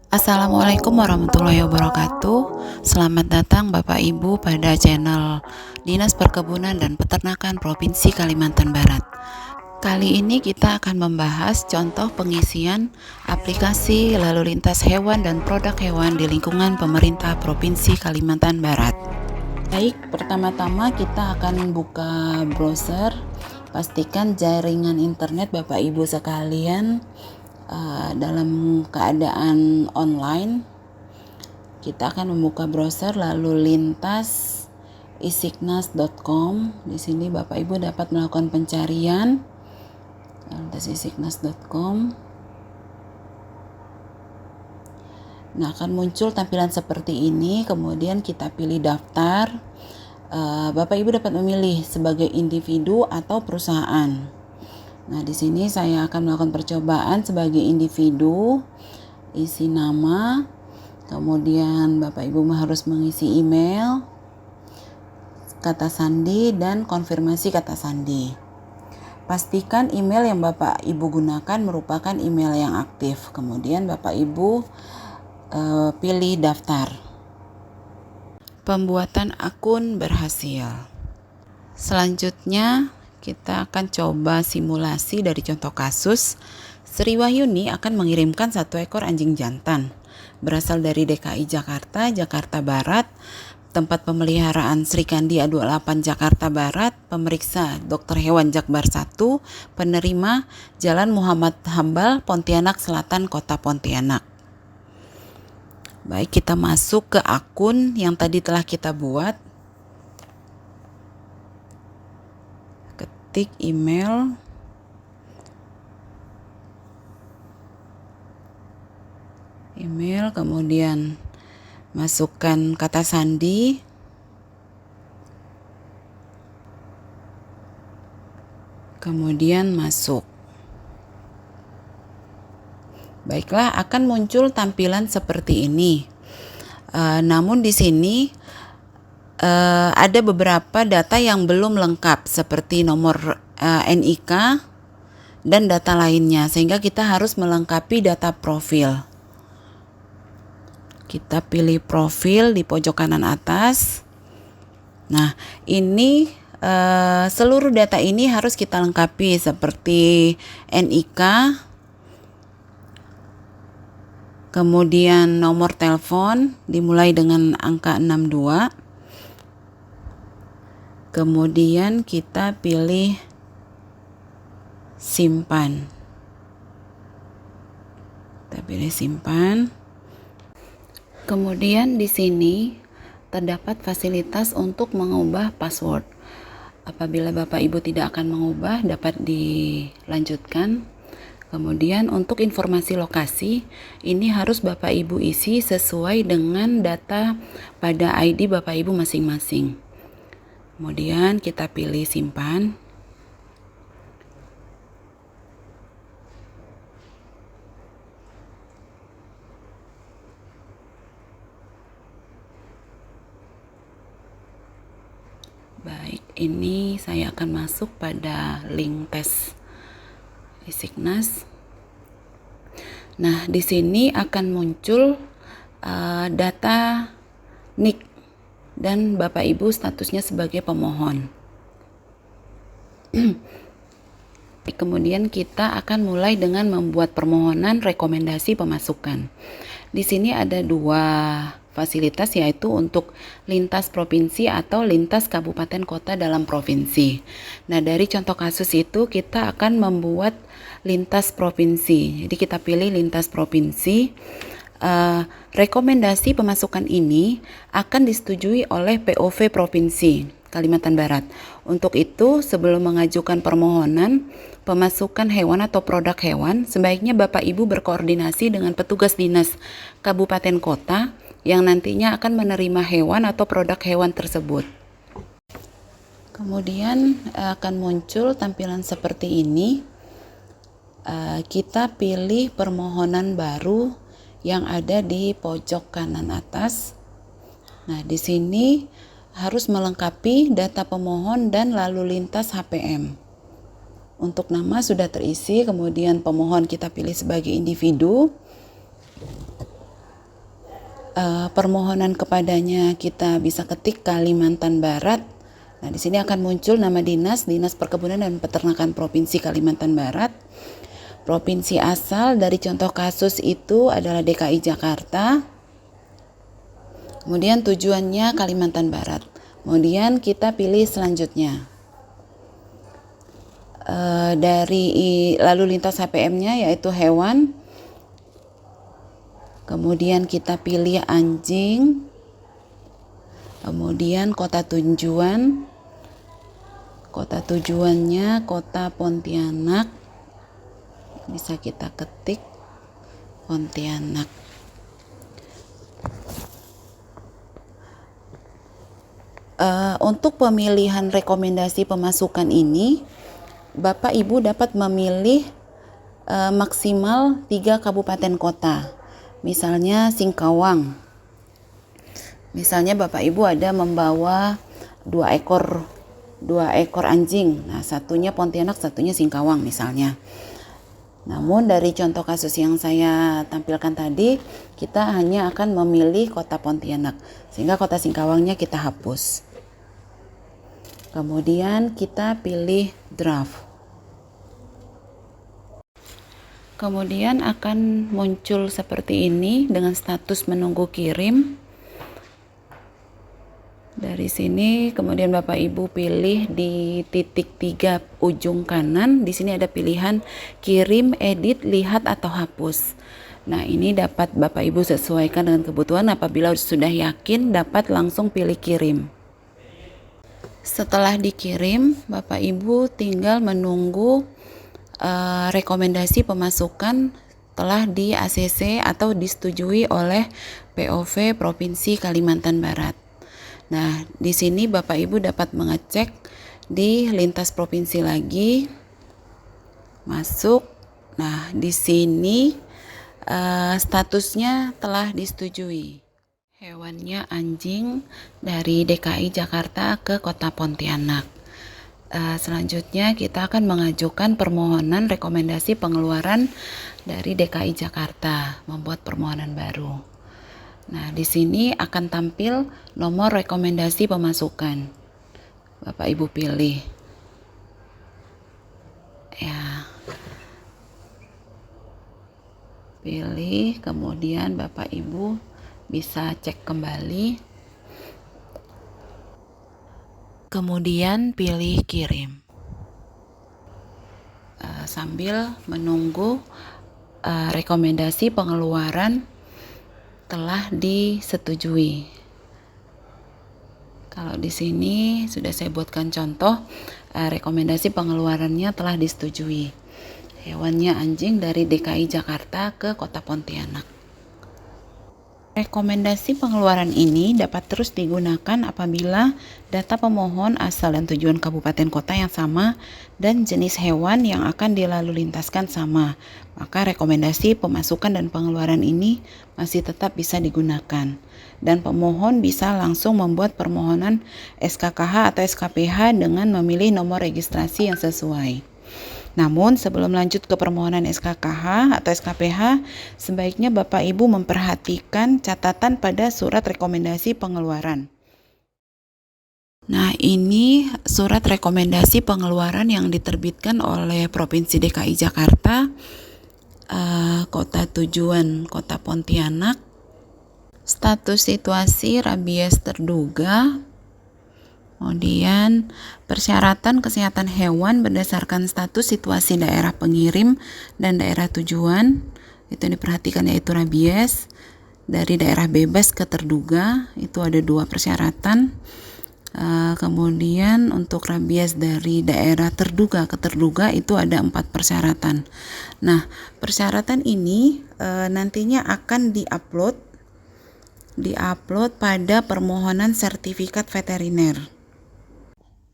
Assalamualaikum warahmatullahi wabarakatuh. Selamat datang Bapak Ibu pada channel Dinas Perkebunan dan Peternakan Provinsi Kalimantan Barat. Kali ini kita akan membahas contoh pengisian aplikasi lalu lintas hewan dan produk hewan di lingkungan pemerintah Provinsi Kalimantan Barat. Baik, pertama-tama kita akan buka browser. Pastikan jaringan internet Bapak Ibu sekalian dalam keadaan online. Kita akan membuka browser lalu lintas isignas.com. Di sini Bapak Ibu dapat melakukan pencarian lintas isignas.com. Nah, akan muncul tampilan seperti ini. Kemudian kita pilih daftar. Bapak Ibu dapat memilih sebagai individu atau perusahaan. Nah, di sini saya akan melakukan percobaan sebagai individu, isi nama, kemudian Bapak Ibu harus mengisi email, kata sandi, dan konfirmasi kata sandi. Pastikan email yang Bapak Ibu gunakan merupakan email yang aktif. Kemudian Bapak Ibu pilih daftar. Pembuatan akun berhasil. Selanjutnya kita akan coba simulasi dari contoh kasus. Sri Wahyuni akan mengirimkan 1 ekor anjing jantan berasal dari DKI Jakarta, Jakarta Barat, tempat pemeliharaan Sri Kandi A28 Jakarta Barat, pemeriksa Dr. Hewan Jakbar 1, penerima Jalan Muhammad Hambal, Pontianak Selatan, Kota Pontianak. Baik, kita masuk ke akun yang tadi telah kita buat. Ketik email, kemudian masukkan kata sandi, kemudian masuk. Baiklah, akan muncul tampilan seperti ini. Namun di sini ada beberapa data yang belum lengkap seperti nomor NIK dan data lainnya, sehingga kita harus melengkapi data profil. Kita pilih profil di pojok kanan atas. Nah, ini seluruh data ini harus kita lengkapi seperti NIK, kemudian nomor telepon dimulai dengan angka 62. Kemudian kita pilih simpan. Kita pilih simpan. Kemudian di sini terdapat fasilitas untuk mengubah password. Apabila Bapak Ibu tidak akan mengubah, dapat dilanjutkan. Kemudian untuk informasi lokasi, ini harus Bapak Ibu isi sesuai dengan data pada ID Bapak Ibu masing-masing. Kemudian kita pilih simpan. Baik, ini saya akan masuk pada link tes Isignas. Nah, di sini akan muncul data NIK dan Bapak Ibu statusnya sebagai pemohon. Kemudian kita akan mulai dengan membuat permohonan rekomendasi pemasukan. Di sini ada 2 fasilitas, yaitu untuk lintas provinsi atau lintas kabupaten kota dalam provinsi. Nah, dari contoh kasus itu kita akan membuat lintas provinsi. Jadi kita pilih lintas provinsi. Rekomendasi pemasukan ini akan disetujui oleh POV Provinsi Kalimantan Barat. Untuk itu, sebelum mengajukan permohonan pemasukan hewan atau produk hewan, sebaiknya Bapak Ibu berkoordinasi dengan petugas dinas kabupaten kota yang nantinya akan menerima hewan atau produk hewan tersebut. Kemudian akan muncul tampilan seperti ini. Kita pilih permohonan baru yang ada di pojok kanan atas. Nah, di sini harus melengkapi data pemohon dan lalu lintas HPM. Untuk nama sudah terisi, kemudian pemohon kita pilih sebagai individu. permohonan kepadanya kita bisa ketik Kalimantan Barat. Nah, di sini akan muncul nama Dinas Perkebunan dan Peternakan Provinsi Kalimantan Barat. Provinsi asal dari contoh kasus itu adalah DKI Jakarta. Kemudian tujuannya Kalimantan Barat. Kemudian kita pilih selanjutnya. Dari lalu lintas HPM-nya yaitu hewan. Kemudian kita pilih anjing. Kemudian kota tujuan. Kota tujuannya kota Pontianak. Bisa kita ketik Pontianak. Untuk pemilihan rekomendasi pemasukan ini, Bapak Ibu dapat memilih maksimal 3 kabupaten kota. Misalnya Singkawang. Misalnya Bapak Ibu ada membawa 2 ekor anjing. Nah, satunya Pontianak, satunya Singkawang misalnya. Namun dari contoh kasus yang saya tampilkan tadi, kita hanya akan memilih kota Pontianak, sehingga kota Singkawangnya kita hapus. Kemudian kita pilih draft. Kemudian akan muncul seperti ini dengan status menunggu kirim. Dari sini kemudian Bapak Ibu pilih di titik 3 ujung kanan. Di sini ada pilihan kirim, edit, lihat atau hapus. Nah, ini dapat Bapak Ibu sesuaikan dengan kebutuhan. Apabila sudah yakin, dapat langsung pilih kirim. Setelah dikirim, Bapak Ibu tinggal menunggu rekomendasi pemasukan telah di ACC atau disetujui oleh POV Provinsi Kalimantan Barat. Nah, di sini Bapak Ibu dapat mengecek di lintas provinsi lagi, masuk. Nah, di sini statusnya telah disetujui. Hewannya anjing dari DKI Jakarta ke Kota Pontianak. Selanjutnya kita akan mengajukan permohonan rekomendasi pengeluaran dari DKI Jakarta, membuat permohonan baru. Nah, di sini akan tampil nomor rekomendasi pemasukan. Bapak Ibu pilih. Ya. Pilih, kemudian Bapak Ibu bisa cek kembali. Kemudian pilih kirim. Sambil menunggu rekomendasi pengeluaran telah disetujui. Kalau di sini sudah saya buatkan contoh, rekomendasi pengeluarannya telah disetujui. Hewannya anjing dari DKI Jakarta ke Kota Pontianak. Rekomendasi pengeluaran ini dapat terus digunakan apabila data pemohon asal dan tujuan kabupaten kota yang sama dan jenis hewan yang akan dilalu lintaskan sama. Maka rekomendasi pemasukan dan pengeluaran ini masih tetap bisa digunakan. Dan pemohon bisa langsung membuat permohonan SKKH atau SKPH dengan memilih nomor registrasi yang sesuai. Namun sebelum lanjut ke permohonan SKKH atau SKPH, sebaiknya Bapak Ibu memperhatikan catatan pada surat rekomendasi pengeluaran. Nah, ini surat rekomendasi pengeluaran yang diterbitkan oleh Provinsi DKI Jakarta, kota tujuan Kota Pontianak, status situasi rabies terduga. Kemudian persyaratan kesehatan hewan berdasarkan status situasi daerah pengirim dan daerah tujuan, itu yang diperhatikan yaitu rabies. Dari daerah bebas ke terduga itu ada 2 persyaratan. Kemudian untuk rabies dari daerah terduga ke terduga itu ada 4 persyaratan. Nah, persyaratan ini nantinya akan diupload pada permohonan sertifikat veteriner.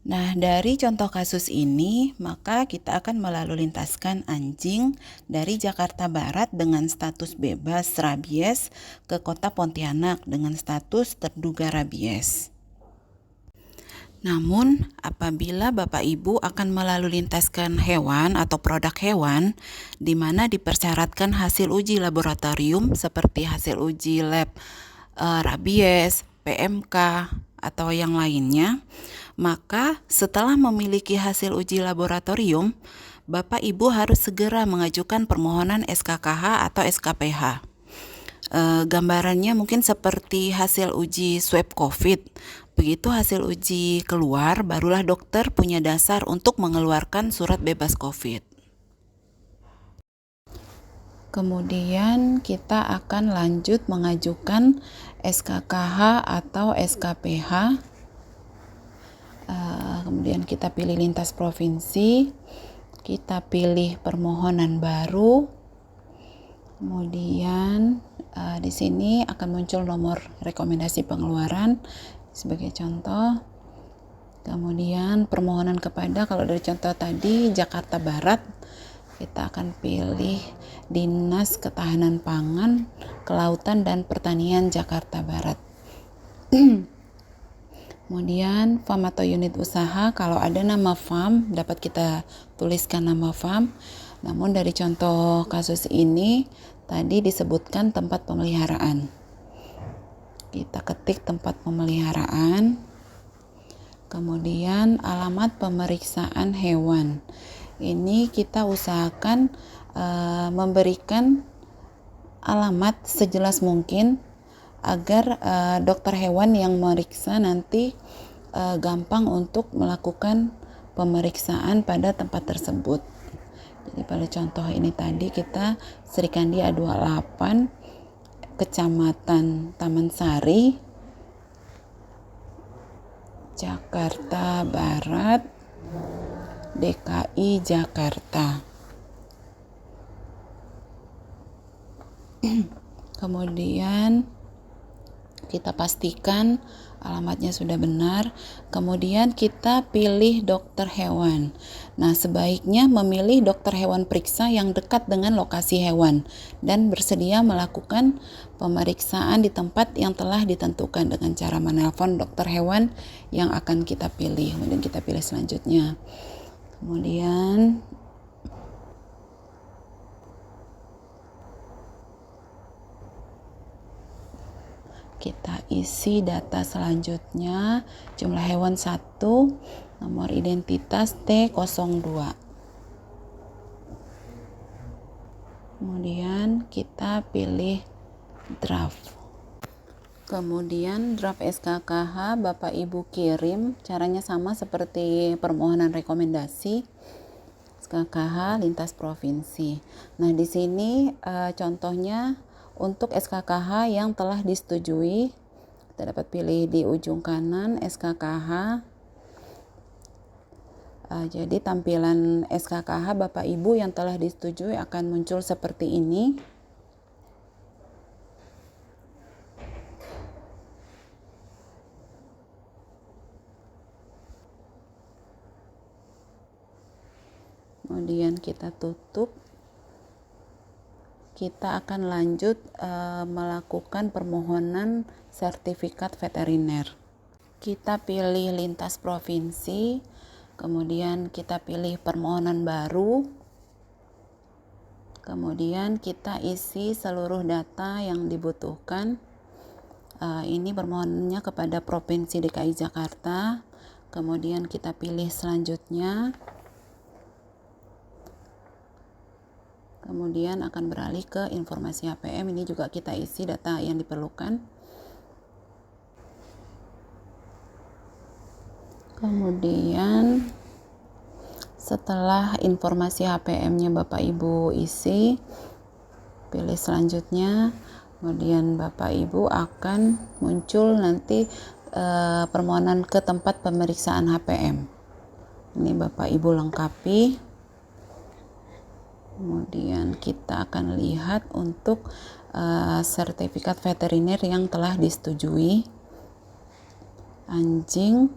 Nah, dari contoh kasus ini, maka kita akan melalu lintaskan anjing dari Jakarta Barat dengan status bebas rabies ke Kota Pontianak dengan status terduga rabies. Namun, apabila Bapak Ibu akan melalu lintaskan hewan atau produk hewan, di mana dipersyaratkan hasil uji laboratorium seperti hasil uji lab rabies, PMK, atau yang lainnya, maka setelah memiliki hasil uji laboratorium, Bapak Ibu harus segera mengajukan permohonan SKKH atau SKPH. Gambarannya mungkin seperti hasil uji swab COVID. Begitu hasil uji keluar, barulah dokter punya dasar untuk mengeluarkan surat bebas COVID. Kemudian kita akan lanjut mengajukan SKKH atau SKPH. Kemudian kita pilih lintas provinsi, kita pilih permohonan baru. Kemudian di sini akan muncul nomor rekomendasi pengeluaran sebagai contoh. Kemudian permohonan kepada, kalau dari contoh tadi Jakarta Barat, kita akan pilih Dinas Ketahanan Pangan, Kelautan dan Pertanian Jakarta Barat. Kemudian farm atau unit usaha, kalau ada nama farm dapat kita tuliskan nama farm. Namun dari contoh kasus ini tadi disebutkan tempat pemeliharaan. Kita ketik tempat pemeliharaan. Kemudian alamat pemeriksaan hewan. Ini kita usahakan memberikan alamat sejelas mungkin agar dokter hewan yang memeriksa nanti gampang untuk melakukan pemeriksaan pada tempat tersebut. Jadi pada contoh ini tadi kita Srikandi A28, Kecamatan Taman Sari, Jakarta Barat, DKI Jakarta. Kemudian kita pastikan alamatnya sudah benar. Kemudian kita pilih dokter hewan. Nah, sebaiknya memilih dokter hewan periksa yang dekat dengan lokasi hewan dan bersedia melakukan pemeriksaan di tempat yang telah ditentukan dengan cara menelpon dokter hewan yang akan kita pilih. Kemudian kita pilih selanjutnya. Kemudian kita isi data selanjutnya, jumlah hewan 1, nomor identitas T02. Kemudian kita pilih draft. Kemudian draft SKKH Bapak Ibu kirim, caranya sama seperti permohonan rekomendasi SKKH lintas provinsi. Nah, di sini contohnya untuk SKKH yang telah disetujui, kita dapat pilih di ujung kanan SKKH. Jadi tampilan SKKH Bapak Ibu yang telah disetujui akan muncul seperti ini. Kemudian kita tutup. Kita akan lanjut melakukan permohonan sertifikat veteriner. Kita pilih lintas provinsi, kemudian kita pilih permohonan baru, kemudian kita isi seluruh data yang dibutuhkan. Ini permohonannya kepada Provinsi DKI Jakarta, kemudian kita pilih selanjutnya. Kemudian akan beralih ke informasi HPM, ini juga kita isi data yang diperlukan. Kemudian setelah informasi HPM-nya Bapak Ibu isi, pilih selanjutnya. Kemudian Bapak Ibu akan muncul nanti permohonan ke tempat pemeriksaan HPM. Ini Bapak Ibu lengkapi. Kemudian kita akan lihat untuk sertifikat veteriner yang telah disetujui. Anjing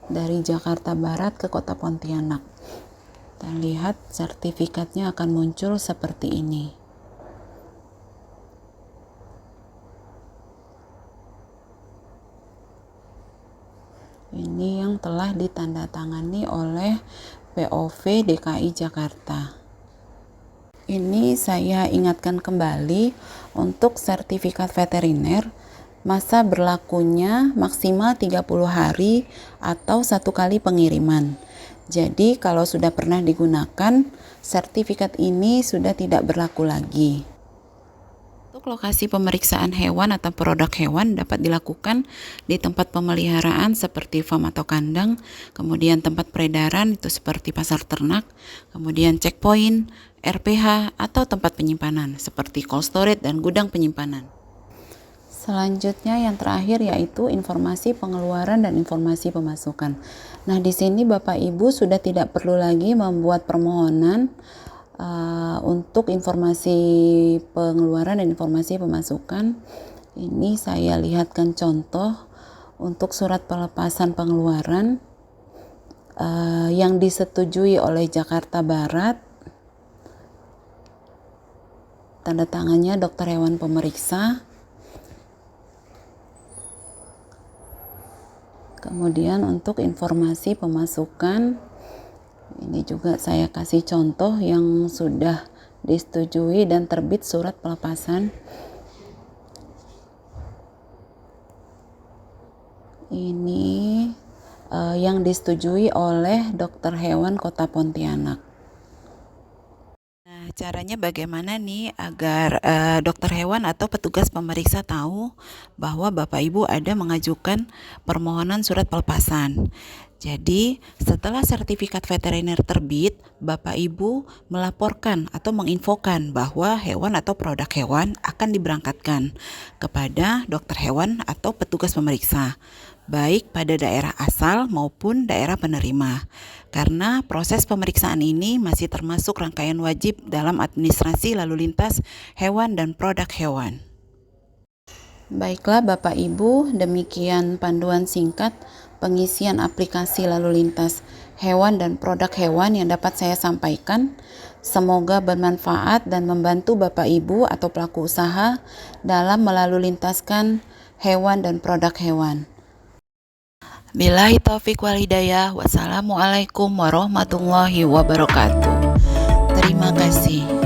dari Jakarta Barat ke Kota Pontianak. Kita lihat sertifikatnya akan muncul seperti ini. Ini yang telah ditandatangani oleh POV DKI Jakarta. Ini saya ingatkan kembali untuk sertifikat veteriner Masa berlakunya maksimal 30 hari atau 1 kali pengiriman. Jadi kalau sudah pernah digunakan, sertifikat ini sudah tidak berlaku lagi. Untuk lokasi pemeriksaan hewan atau produk hewan dapat dilakukan di tempat pemeliharaan seperti farm atau kandang, kemudian tempat peredaran itu seperti pasar ternak, kemudian checkpoint, RPH, atau tempat penyimpanan seperti cold storage dan gudang penyimpanan. Selanjutnya yang terakhir yaitu informasi pengeluaran dan informasi pemasukan. Nah, di sini Bapak Ibu sudah tidak perlu lagi membuat permohonan untuk informasi pengeluaran dan informasi pemasukan. Ini saya lihatkan contoh untuk surat pelepasan pengeluaran yang disetujui oleh Jakarta Barat. Tanda tangannya dokter hewan pemeriksa. Kemudian untuk informasi pemasukan, ini juga saya kasih contoh yang sudah disetujui dan terbit surat pelepasan. Ini yang disetujui oleh dokter hewan Kota Pontianak. Nah, caranya bagaimana nih agar dokter hewan atau petugas pemeriksa tahu bahwa Bapak Ibu ada mengajukan permohonan surat pelepasan. Jadi, setelah sertifikat veteriner terbit, Bapak Ibu melaporkan atau menginfokan bahwa hewan atau produk hewan akan diberangkatkan kepada dokter hewan atau petugas pemeriksa, baik pada daerah asal maupun daerah penerima. Karena proses pemeriksaan ini masih termasuk rangkaian wajib dalam administrasi lalu lintas hewan dan produk hewan. Baiklah Bapak Ibu, demikian panduan singkat pengisian aplikasi lalu lintas hewan dan produk hewan yang dapat saya sampaikan. Semoga bermanfaat dan membantu Bapak Ibu atau pelaku usaha dalam melalu lintaskan hewan dan produk hewan. Billahi taufiq wal hidayah. Wassalamualaikum warahmatullahi wabarakatuh. Terima kasih.